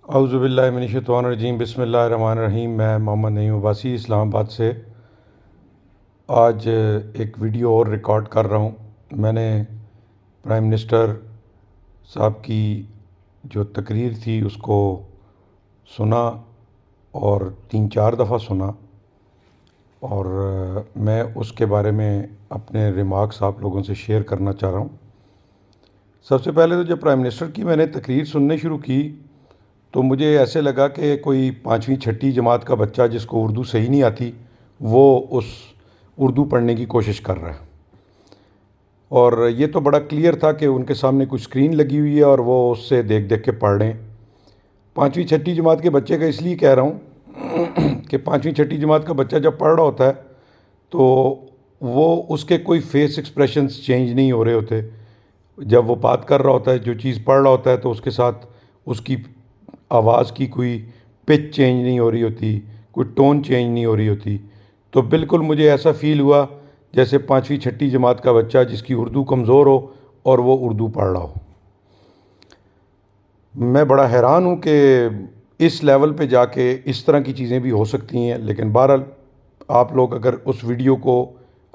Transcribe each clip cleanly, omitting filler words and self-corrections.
اعوذ باللہ من الشیطان الرجیم، بسم اللہ الرحمن الرحیم۔ میں محمد نعیم عباسی اسلام آباد سے آج ایک ویڈیو اور ریکارڈ کر رہا ہوں۔ میں نے پرائم منسٹر صاحب کی جو تقریر تھی اس کو سنا اور 3-4 دفعہ سنا، اور میں اس کے بارے میں اپنے ریمارکس آپ لوگوں سے شیئر کرنا چاہ رہا ہوں۔ سب سے پہلے تو جب پرائم منسٹر کی میں نے تقریر سننے شروع کی تو مجھے ایسے لگا کہ کوئی 5ویں-6ٹھی جماعت کا بچہ جس کو اردو صحیح نہیں آتی وہ اس اردو پڑھنے کی کوشش کر رہا ہے، اور یہ تو بڑا کلیئر تھا کہ ان کے سامنے کچھ اسکرین لگی ہوئی ہے اور وہ اس سے دیکھ دیکھ کے پڑھ رہے ہیں۔ 5ویں-6ٹھی جماعت کے بچے کا اس لیے کہہ رہا ہوں کہ 5ویں-6ٹھی جماعت کا بچہ جب پڑھ رہا ہوتا ہے تو وہ اس کے کوئی فیس ایکسپریشنز چینج نہیں ہو رہے ہوتے۔ جب وہ بات کر رہا ہوتا ہے، جو چیز پڑھ رہا ہوتا ہے، تو اس کے ساتھ اس کی آواز کی کوئی پچ چینج نہیں ہو رہی ہوتی، کوئی ٹون چینج نہیں ہو رہی ہوتی۔ تو بالکل مجھے ایسا فیل ہوا جیسے 5ویں-6ٹھی جماعت کا بچہ جس کی اردو کمزور ہو اور وہ اردو پڑھ رہا ہو۔ میں بڑا حیران ہوں کہ اس لیول پہ جا کے اس طرح کی چیزیں بھی ہو سکتی ہیں، لیکن بہرحال آپ لوگ اگر اس ویڈیو کو،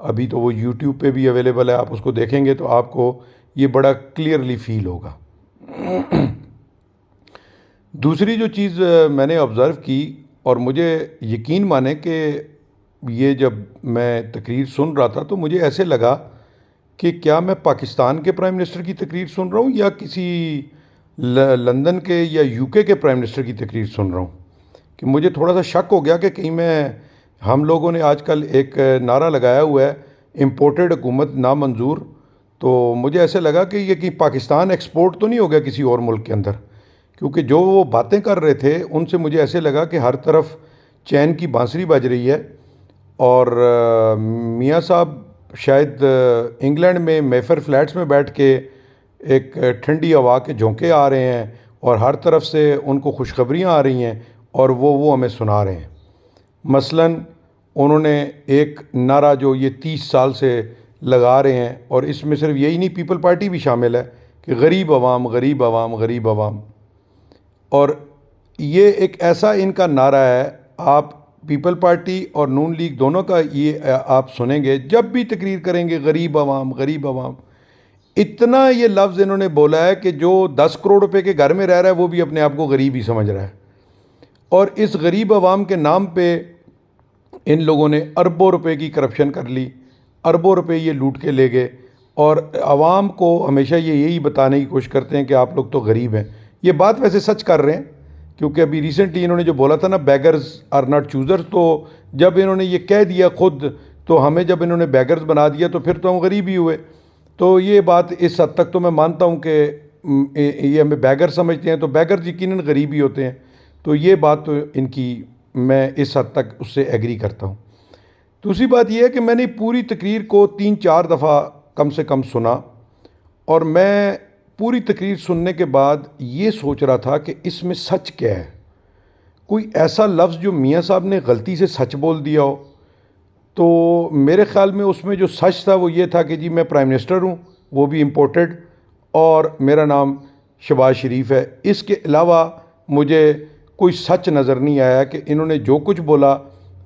ابھی تو وہ یوٹیوب پہ بھی اویلیبل ہے، آپ اس کو دیکھیں گے تو آپ کو یہ بڑا کلیئرلی فیل ہوگا۔ دوسری جو چیز میں نے آبزرو کی، اور مجھے یقین مانے کہ یہ جب میں تقریر سن رہا تھا تو مجھے ایسے لگا کہ کیا میں پاکستان کے پرائم منسٹر کی تقریر سن رہا ہوں یا کسی لندن کے یا UK کے پرائم منسٹر کی تقریر سن رہا ہوں، کہ مجھے تھوڑا سا شک ہو گیا کہ کہیں ہم لوگوں نے آج کل ایک نعرہ لگایا ہوا ہے امپورٹڈ حکومت نامنظور، تو مجھے ایسے لگا کہ یہ کہیں پاکستان ایکسپورٹ تو نہیں ہو گیا کسی اور ملک کے اندر، کیونکہ جو وہ باتیں کر رہے تھے ان سے مجھے ایسے لگا کہ ہر طرف چین کی بانسری بج رہی ہے، اور میاں صاحب شاید انگلینڈ میں میفر فلیٹس میں بیٹھ کے ایک ٹھنڈی ہوا کے جھونکے آ رہے ہیں اور ہر طرف سے ان کو خوشخبریاں آ رہی ہیں اور وہ ہمیں سنا رہے ہیں۔ مثلاً انہوں نے ایک نعرہ جو یہ 30 سال سے لگا رہے ہیں، اور اس میں صرف یہی نہیں، پیپل پارٹی بھی شامل ہے، کہ غریب عوام غریب عوام غریب عوام، اور یہ ایک ایسا ان کا نعرہ ہے۔ آپ پیپل پارٹی اور نون لیگ دونوں کا یہ آپ سنیں گے، جب بھی تقریر کریں گے غریب عوام غریب عوام، اتنا یہ لفظ انہوں نے بولا ہے کہ جو 10 کروڑ روپے کے گھر میں رہ رہا ہے وہ بھی اپنے آپ کو غریب ہی سمجھ رہا ہے، اور اس غریب عوام کے نام پہ ان لوگوں نے اربوں روپے کی کرپشن کر لی، اربوں روپے یہ لوٹ کے لے گئے، اور عوام کو ہمیشہ یہ یہی بتانے کی کوشش کرتے ہیں کہ آپ لوگ تو غریب ہیں۔ یہ بات ویسے سچ کر رہے ہیں، کیونکہ ابھی ریسنٹلی انہوں نے جو بولا تھا نا، بیگرز آر ناٹ چوزرز، تو جب انہوں نے یہ کہہ دیا خود، تو ہمیں جب انہوں نے بیگرز بنا دیا تو پھر تو ہم غریب ہی ہوئے۔ تو یہ بات اس حد تک تو میں مانتا ہوں کہ یہ ہمیں بیگر سمجھتے ہیں، تو بیگرز یقیناً غریب ہی ہوتے ہیں، تو یہ بات تو ان کی میں اس حد تک اس سے ایگری کرتا ہوں۔ دوسری بات یہ ہے کہ میں نے پوری تقریر کو 3-4 دفعہ کم سے کم سنا، اور میں پوری تقریر سننے کے بعد یہ سوچ رہا تھا کہ اس میں سچ کیا ہے، کوئی ایسا لفظ جو میاں صاحب نے غلطی سے سچ بول دیا ہو۔ تو میرے خیال میں اس میں جو سچ تھا وہ یہ تھا کہ جی میں پرائم منسٹر ہوں، وہ بھی امپورٹڈ، اور میرا نام شہباز شریف ہے۔ اس کے علاوہ مجھے کوئی سچ نظر نہیں آیا کہ انہوں نے جو کچھ بولا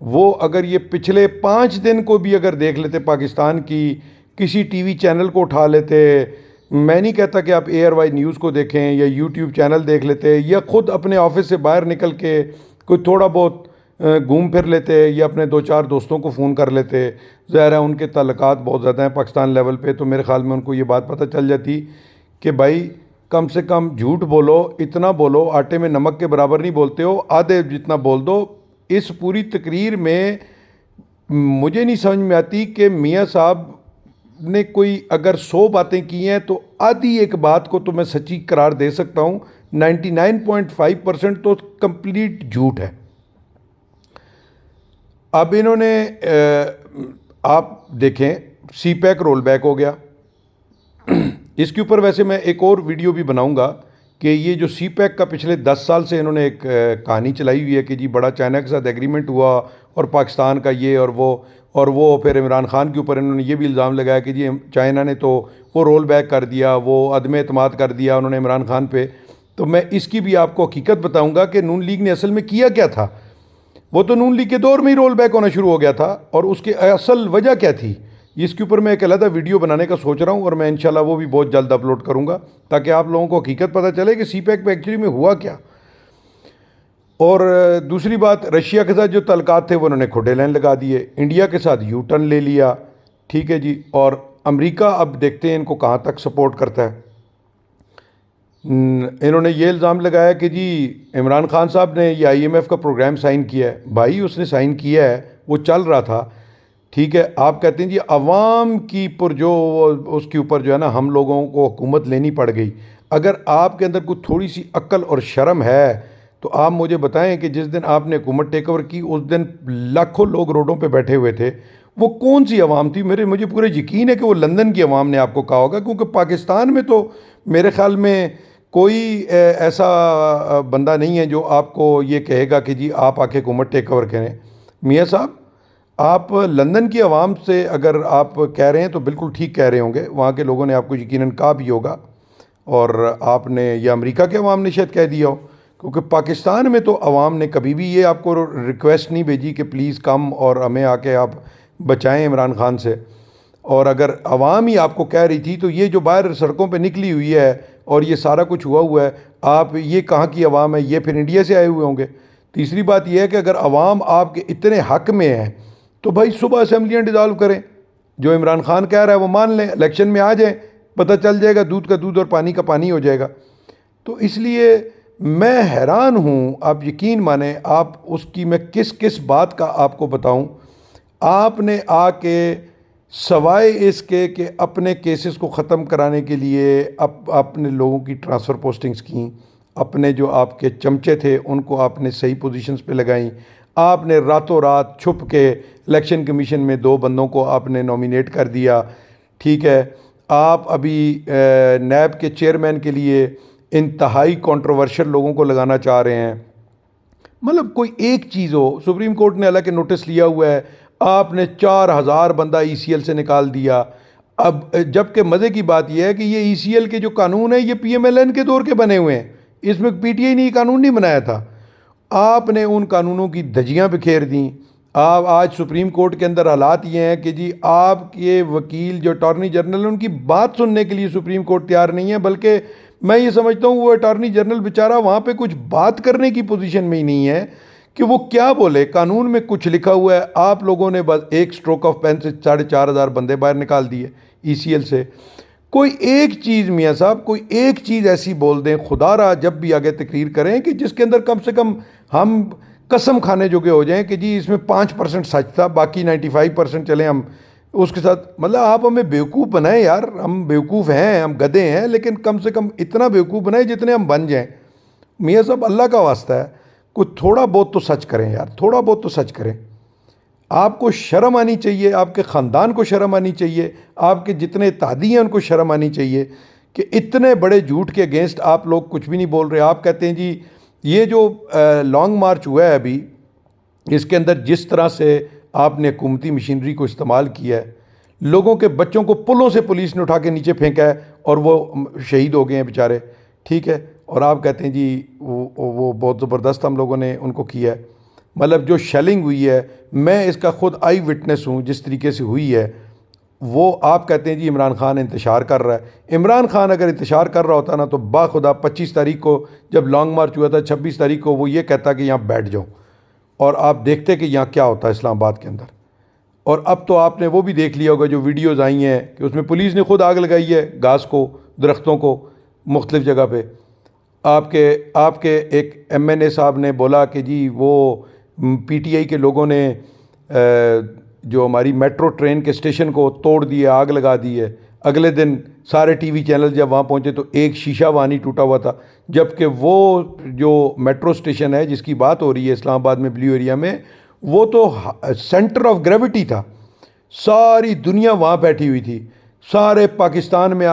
وہ، اگر یہ پچھلے 5 دن کو بھی اگر دیکھ لیتے، پاکستان کی کسی ٹی وی چینل کو اٹھا لیتے، میں نہیں کہتا کہ آپ ARY نیوز کو دیکھیں یا یوٹیوب چینل دیکھ لیتے، یا خود اپنے آفس سے باہر نکل کے کوئی تھوڑا بہت گھوم پھر لیتے، یا اپنے 2-4 دوستوں کو فون کر لیتے، ظاہر ہے ان کے تعلقات بہت زیادہ ہیں پاکستان لیول پہ، تو میرے خیال میں ان کو یہ بات پتہ چل جاتی کہ بھائی کم سے کم جھوٹ بولو، اتنا بولو، آٹے میں نمک کے برابر نہیں بولتے ہو، آدھے جتنا بول دو۔ اس پوری تقریر میں مجھے نہیں سمجھ میں آتی کہ میاں صاحب نے کوئی اگر 100 باتیں کی ہیں تو آدھی ایک بات کو تو میں سچی قرار دے سکتا ہوں، 99.5% تو کمپلیٹ جھوٹ ہے۔ اب انہوں نے آپ دیکھیں CPAC رول بیک ہو گیا، اس کے اوپر ویسے میں ایک اور ویڈیو بھی بناؤں گا کہ یہ جو CPAC کا پچھلے 10 سال سے انہوں نے ایک کہانی چلائی ہوئی ہے کہ جی بڑا چائنا کے ساتھ ایگریمنٹ ہوا اور پاکستان کا یہ اور وہ پھر عمران خان کے اوپر انہوں نے یہ بھی الزام لگایا کہ جی چائنا نے تو وہ رول بیک کر دیا، وہ عدم اعتماد کر دیا انہوں نے عمران خان پہ۔ تو میں اس کی بھی آپ کو حقیقت بتاؤں گا کہ نون لیگ نے اصل میں کیا کیا تھا. وہ تو نون لیگ کے دور میں ہی رول بیک ہونا شروع ہو گیا تھا, اور اس کی اصل وجہ کیا تھی اس کے اوپر میں ایک علیحدہ ویڈیو بنانے کا سوچ رہا ہوں, اور میں انشاءاللہ وہ بھی بہت جلد اپلوڈ کروں گا تاکہ آپ لوگوں کو حقیقت پتہ چلے کہ سی پیک پہ ایکچولی میں ہوا کیا. اور دوسری بات, رشیا کے ساتھ جو تعلقات تھے وہ انہوں نے کھوٹے لائن لگا دیے, انڈیا کے ساتھ یو ٹرن لے لیا, ٹھیک ہے جی. اور امریکہ اب دیکھتے ہیں ان کو کہاں تک سپورٹ کرتا ہے. انہوں نے یہ الزام لگایا کہ جی عمران خان صاحب نے یہ IMF کا پروگرام سائن کیا ہے. بھائی اس نے سائن کیا ہے, وہ چل رہا تھا, ٹھیک ہے. آپ کہتے ہیں جی عوام کی جو اس کے اوپر جو ہے نا ہم لوگوں کو حکومت لینی پڑ گئی. اگر آپ کے اندر کوئی تھوڑی سی عقل اور شرم ہے تو آپ مجھے بتائیں کہ جس دن آپ نے حکومت ٹیک اوور کی اس دن لاکھوں لوگ روڈوں پہ بیٹھے ہوئے تھے, وہ کون سی عوام تھی؟ مجھے پورا یقین ہے کہ وہ لندن کی عوام نے آپ کو کہا ہوگا, کیونکہ پاکستان میں تو میرے خیال میں کوئی ایسا بندہ نہیں ہے جو آپ کو یہ کہے گا کہ جی آپ آ کے حکومت ٹیک اوور کریں. میاں صاحب, آپ لندن کی عوام سے اگر آپ کہہ رہے ہیں تو بالکل ٹھیک کہہ رہے ہوں گے, وہاں کے لوگوں نے آپ کو یقیناً کہا بھی ہوگا, اور آپ نے یا امریکہ کے عوام نے شاید کہہ دیا ہو, کیونکہ پاکستان میں تو عوام نے کبھی بھی یہ آپ کو ریکویسٹ نہیں بھیجی کہ پلیز کم اور ہمیں آ کے آپ بچائیں عمران خان سے. اور اگر عوام ہی آپ کو کہہ رہی تھی تو یہ جو باہر سڑکوں پہ نکلی ہوئی ہے اور یہ سارا کچھ ہوا ہے, آپ یہ کہاں کی عوام ہے؟ یہ پھر انڈیا سے آئے ہوئے ہوں گے. تیسری بات یہ ہے کہ اگر عوام آپ کے اتنے حق میں ہے تو بھائی صبح اسمبلیاں ڈیزالو کریں, جو عمران خان کہہ رہا ہے وہ مان لیں, الیکشن میں آ جائیں, پتہ چل جائے گا, دودھ کا دودھ اور پانی کا پانی ہو جائے گا. تو اس لیے میں حیران ہوں, آپ یقین مانیں, آپ اس کی میں کس بات کا آپ کو بتاؤں. آپ نے آ کے سوائے اس کے کہ اپنے کیسز کو ختم کرانے کے لیے اپنے لوگوں کی ٹرانسفر پوسٹنگز کیں, اپنے جو آپ کے چمچے تھے ان کو آپ نے صحیح پوزیشنز پہ لگائیں, آپ نے راتوں رات چھپ کے الیکشن کمیشن میں 2 بندوں کو آپ نے نومینیٹ کر دیا, ٹھیک ہے. آپ ابھی نیب کے چیئرمین کے لیے انتہائی کنٹروورشل لوگوں کو لگانا چاہ رہے ہیں. مطلب کوئی ایک چیز ہو, سپریم کورٹ نے حالانکہ نوٹس لیا ہوا ہے, آپ نے 4000 بندہ ECL سے نکال دیا. اب جب کہ مزے کی بات یہ ہے کہ یہ ECL کے جو قانون ہیں یہ PMLN کے دور کے بنے ہوئے ہیں, اس میں PTI نے یہ قانون نہیں بنایا تھا. آپ نے ان قانونوں کی دھجیاں بکھیر دیں. آپ آج سپریم کورٹ کے اندر حالات یہ ہیں کہ جی آپ کے وکیل جو اٹارنی جنرل ان کی بات سننے کے لیے سپریم کورٹ تیار نہیں ہے, بلکہ میں یہ سمجھتا ہوں وہ اٹارنی جنرل بیچارہ وہاں پہ کچھ بات کرنے کی پوزیشن میں ہی نہیں ہے کہ وہ کیا بولے. قانون میں کچھ لکھا ہوا ہے, آپ لوگوں نے بس ایک سٹروک آف پین سے 4500 بندے باہر نکال دیے ECL سے. کوئی ایک چیز میاں صاحب, کوئی ایک چیز ایسی بول دیں خدا را جب بھی آگے تقریر کریں کہ جس کے اندر کم سے کم ہم قسم کھانے جو کہ ہو جائیں کہ جی اس میں 5% سچ تھا, باقی 95% چلیں ہم اس کے ساتھ. مطلب آپ ہمیں بیوقوف بنائیں یار, ہم بیوقوف ہیں, ہم گدھے ہیں, لیکن کم سے کم اتنا بیوقوف بنائیں جتنے ہم بن جائیں. میاں صاحب اللہ کا واسطہ ہے, کوئی تھوڑا بہت تو سچ کریں یار, تھوڑا بہت تو سچ کریں. آپ کو شرم آنی چاہیے, آپ کے خاندان کو شرم آنی چاہیے, آپ کے جتنے اتحادی ہیں ان کو شرم آنی چاہیے کہ اتنے بڑے جھوٹ کے اگینسٹ آپ لوگ کچھ بھی نہیں بول رہے. آپ کہتے ہیں جی یہ جو لانگ مارچ ہوا ہے ابھی, اس کے اندر جس طرح سے آپ نے حکومتی مشینری کو استعمال کیا ہے, لوگوں کے بچوں کو پلوں سے پولیس نے اٹھا کے نیچے پھینکا ہے اور وہ شہید ہو گئے ہیں بیچارے, ٹھیک ہے. اور آپ کہتے ہیں جی وہ بہت زبردست ہم لوگوں نے ان کو کیا ہے. مطلب جو شیلنگ ہوئی ہے, میں اس کا خود آئی وٹنس ہوں جس طریقے سے ہوئی ہے. وہ آپ کہتے ہیں جی عمران خان انتشار کر رہا ہے. عمران خان اگر انتشار کر رہا ہوتا نا تو باخدا 25 تاریخ کو جب لانگ مارچ ہوا تھا, 26 تاریخ کو وہ یہ کہتا کہ یہاں بیٹھ جاؤ, اور آپ دیکھتے کہ یہاں کیا ہوتا ہے اسلام آباد کے اندر. اور اب تو آپ نے وہ بھی دیکھ لیا ہوگا جو ویڈیوز آئی ہیں کہ اس میں پولیس نے خود آگ لگائی ہے گھاس کو, درختوں کو, مختلف جگہ پہ. آپ کے ایک MNA صاحب نے بولا کہ جی وہ PTI کے لوگوں نے جو ہماری میٹرو ٹرین کے اسٹیشن کو توڑ دیا, آگ لگا دی ہے. اگلے دن سارے TV چینل جب وہاں پہنچے تو ایک شیشہ وہاں نہیں ٹوٹا ہوا تھا, جبکہ وہ جو میٹرو اسٹیشن ہے جس کی بات ہو رہی ہے اسلام آباد میں بلیو ایریا میں, وہ تو سینٹر آف گریوٹی تھا, ساری دنیا وہاں بیٹھی ہوئی تھی. سارے پاکستان میں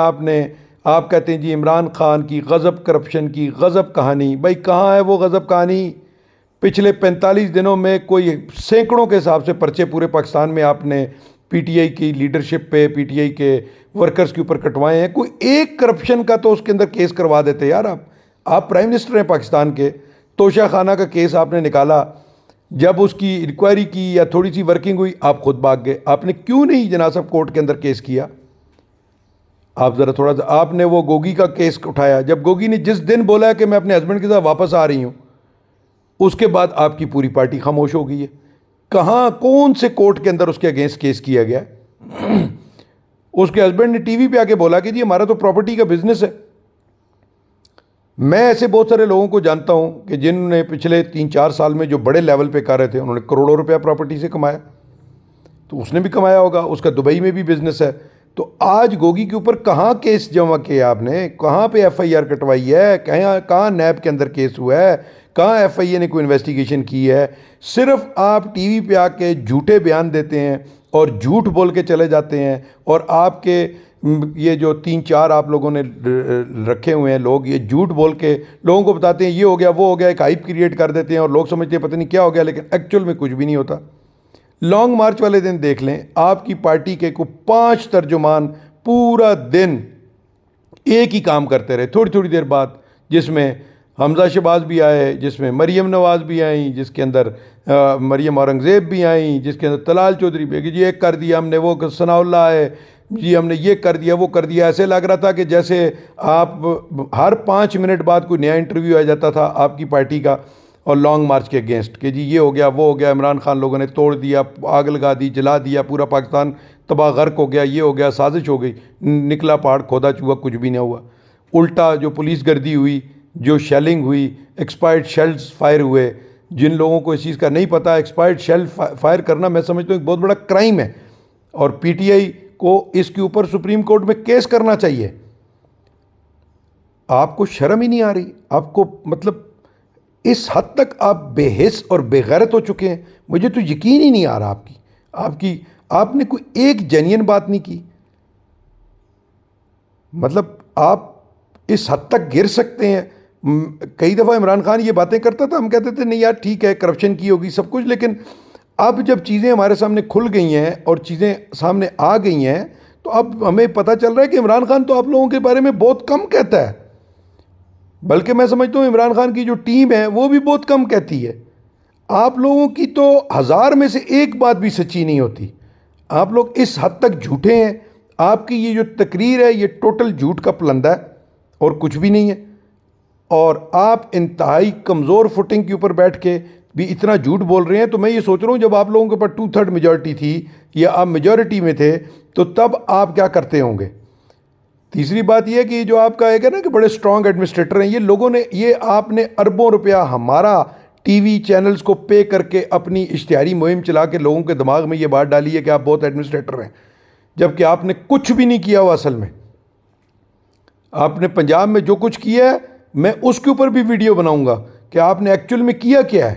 آپ کہتے ہیں جی عمران خان کی غضب کرپشن کی غضب کہانی. بھائی کہاں ہے وہ غضب کہانی؟ پچھلے 45 دنوں میں کوئی سینکڑوں کے حساب سے پرچے پورے پاکستان میں آپ نے PTI کی لیڈرشپ پہ, PTI کے ورکرز کے اوپر کٹوائے ہیں. کوئی ایک کرپشن کا تو اس کے اندر کیس کروا دیتے یار. آپ پرائم منسٹر ہیں پاکستان کے، توشہ خانہ کا کیس آپ نے نکالا، جب اس کی انکوائری کی یا تھوڑی سی ورکنگ ہوئی آپ خود بھاگ گئے. آپ نے کیوں نہیں جناب صاحب کورٹ کے اندر کیس کیا؟ آپ ذرا تھوڑا سا، آپ نے وہ گوگی کا کیس اٹھایا، جب گوگی نے جس دن بولا کہ میں اپنے ہسبینڈ کے ساتھ واپس آ رہی ہوں، اس کے بعد آپ کی پوری پارٹی خاموش ہو گئی ہے. کہاں کون سے کورٹ کے اندر اس کے اگینسٹ کیس کیا گیا؟ اس کے ہسبینڈ نے ٹی وی پہ آ کے بولا کہ جی ہمارا تو پراپرٹی کا بزنس ہے. میں ایسے بہت سارے لوگوں کو جانتا ہوں کہ جنہوں نے پچھلے 3-4 سال میں جو بڑے لیول پہ کر رہے تھے، انہوں نے کروڑوں روپیہ پراپرٹی سے کمایا. تو اس نے بھی کمایا ہوگا، اس کا دبئی میں بھی بزنس ہے. تو آج گوگی کے اوپر کہاں کیس جمع کیا آپ نے؟ کہاں پہ ایف آئی آر کٹوائی ہے؟ کہاں نیب کے اندر کیس ہوا ہے؟ کہاں ایف آئی اے نے کوئی انویسٹیگیشن کی ہے؟ صرف آپ ٹی وی پہ آ کے جھوٹے بیان دیتے ہیں اور جھوٹ بول کے چلے جاتے ہیں. اور آپ کے یہ جو 3-4 آپ لوگوں نے رکھے ہوئے ہیں لوگ، یہ جھوٹ بول کے لوگوں کو بتاتے ہیں یہ ہو گیا وہ ہو گیا، ایک ہائپ کریٹ کر دیتے ہیں اور لوگ سمجھتے ہیں پتہ نہیں کیا ہو گیا، لیکن ایکچوئل میں کچھ بھی نہیں ہوتا. لانگ مارچ والے دن دیکھ لیں، آپ کی پارٹی کے کو 5 ترجمان پورا دن ایک ہی کام کرتے رہے تھوڑی تھوڑی دیر بعد، جس میں حمزہ شہباز بھی آئے، جس میں مریم نواز بھی آئیں، جس کے اندر مریم اورنگزیب بھی آئیں، جس کے اندر طلال چودھری بھی، جی ایک کر دیا ہم نے، وہ ثناء اللہ ہے جی ہم نے یہ کر دیا وہ کر دیا. ایسے لگ رہا تھا کہ جیسے آپ ہر 5 منٹ بعد کوئی نیا انٹرویو آ جاتا تھا آپ کی پارٹی کا اور لانگ مارچ کے اگینسٹ کہ جی یہ ہو گیا وہ ہو گیا، عمران خان لوگوں نے توڑ دیا، آگ لگا دی، جلا دیا، پورا پاکستان تباہ غرق ہو گیا، یہ ہو گیا، سازش ہو گئی. نکلا پہاڑ کھودا چوہا، کچھ بھی نہ ہوا. الٹا جو پولیس گردی ہوئی، جو شیلنگ ہوئی، ایکسپائرڈ شیلز فائر ہوئے. جن لوگوں کو اس چیز کا نہیں پتہ، ایکسپائرڈ شیل فائر کرنا میں سمجھتا ہوں ایک بہت بڑا کرائم ہے، اور پی ٹی آئی کو اس کے اوپر سپریم کورٹ میں کیس کرنا چاہیے. آپ کو شرم ہی نہیں آ رہی؟ آپ کو مطلب اس حد تک آپ بے حس اور بے غیرت ہو چکے ہیں. مجھے تو یقین ہی نہیں آ رہا آپ نے کوئی ایک جینین بات نہیں کی. مطلب آپ اس حد تک گر سکتے ہیں. کئی دفعہ عمران خان یہ باتیں کرتا تھا، ہم کہتے تھے نہیں یار ٹھیک ہے کرپشن کی ہوگی سب کچھ، لیکن اب جب چیزیں ہمارے سامنے کھل گئی ہیں اور چیزیں سامنے آ گئی ہیں تو اب ہمیں پتہ چل رہا ہے کہ عمران خان تو آپ لوگوں کے بارے میں بہت کم کہتا ہے، بلکہ میں سمجھتا ہوں عمران خان کی جو ٹیم ہے وہ بھی بہت کم کہتی ہے. آپ لوگوں کی تو 1000 میں سے ایک بات بھی سچی نہیں ہوتی. آپ لوگ اس حد تک جھوٹے ہیں. آپ کی یہ جو تقریر ہے یہ ٹوٹل جھوٹ کا پلندہ ہے اور کچھ بھی نہیں ہے. اور آپ انتہائی کمزور فوٹنگ کے اوپر بیٹھ کے بھی اتنا جھوٹ بول رہے ہیں. تو میں یہ سوچ رہا ہوں جب آپ لوگوں کے پاس 2/3 میجورٹی تھی یا آپ میجورٹی میں تھے تو تب آپ کیا کرتے ہوں گے. تیسری بات یہ کہ جو آپ کا ایک ہے نا کہ بڑے سٹرونگ ایڈمنسٹریٹر ہیں، یہ لوگوں نے یہ آپ نے اربوں روپیہ ہمارا ٹی وی چینلز کو پے کر کے اپنی اشتہاری مہم چلا کے لوگوں کے دماغ میں یہ بات ڈالی ہے کہ آپ بہت ایڈمنسٹریٹر ہیں، جبکہ آپ نے کچھ بھی نہیں کیا ہوا. اصل میں آپ نے پنجاب میں جو کچھ کیا ہے میں اس کے اوپر بھی ویڈیو بناؤں گا کہ آپ نے ایکچوئل میں کیا ہے.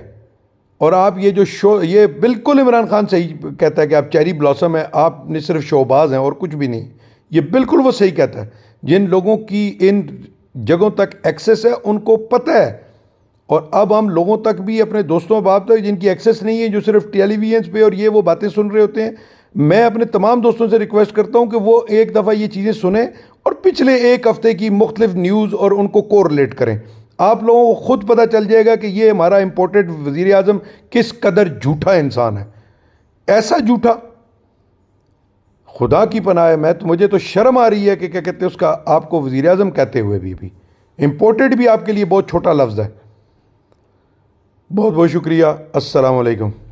اور آپ یہ جو یہ بالکل عمران خان صحیح کہتا ہے کہ آپ چیری بلاسم ہیں، آپ نے صرف شوباز ہیں اور کچھ بھی نہیں. یہ بالکل وہ صحیح کہتا ہے. جن لوگوں کی ان جگہوں تک ایکسس ہے ان کو پتہ ہے. اور اب ہم لوگوں تک بھی اپنے دوستوں باپ تک جن کی ایکسس نہیں ہے، جو صرف ٹیلی ویژنس پہ اور یہ وہ باتیں سن رہے ہوتے ہیں، میں اپنے تمام دوستوں سے ریکویسٹ کرتا ہوں کہ وہ ایک دفعہ یہ چیزیں سنیں اور پچھلے ایک ہفتے کی مختلف نیوز اور ان کو کوریلیٹ کریں. آپ لوگوں کو خود پتہ چل جائے گا کہ یہ ہمارا امپورٹڈ وزیر اعظم کس قدر جھوٹا انسان ہے. ایسا جھوٹا خدا کی پناہ ہے. مجھے تو شرم آ رہی ہے کہ کیا کہتے ہیں اس کا، آپ کو وزیر اعظم کہتے ہوئے بھی امپورٹڈ بھی آپ کے لیے بہت چھوٹا لفظ ہے. بہت بہت شکریہ. السلام علیکم.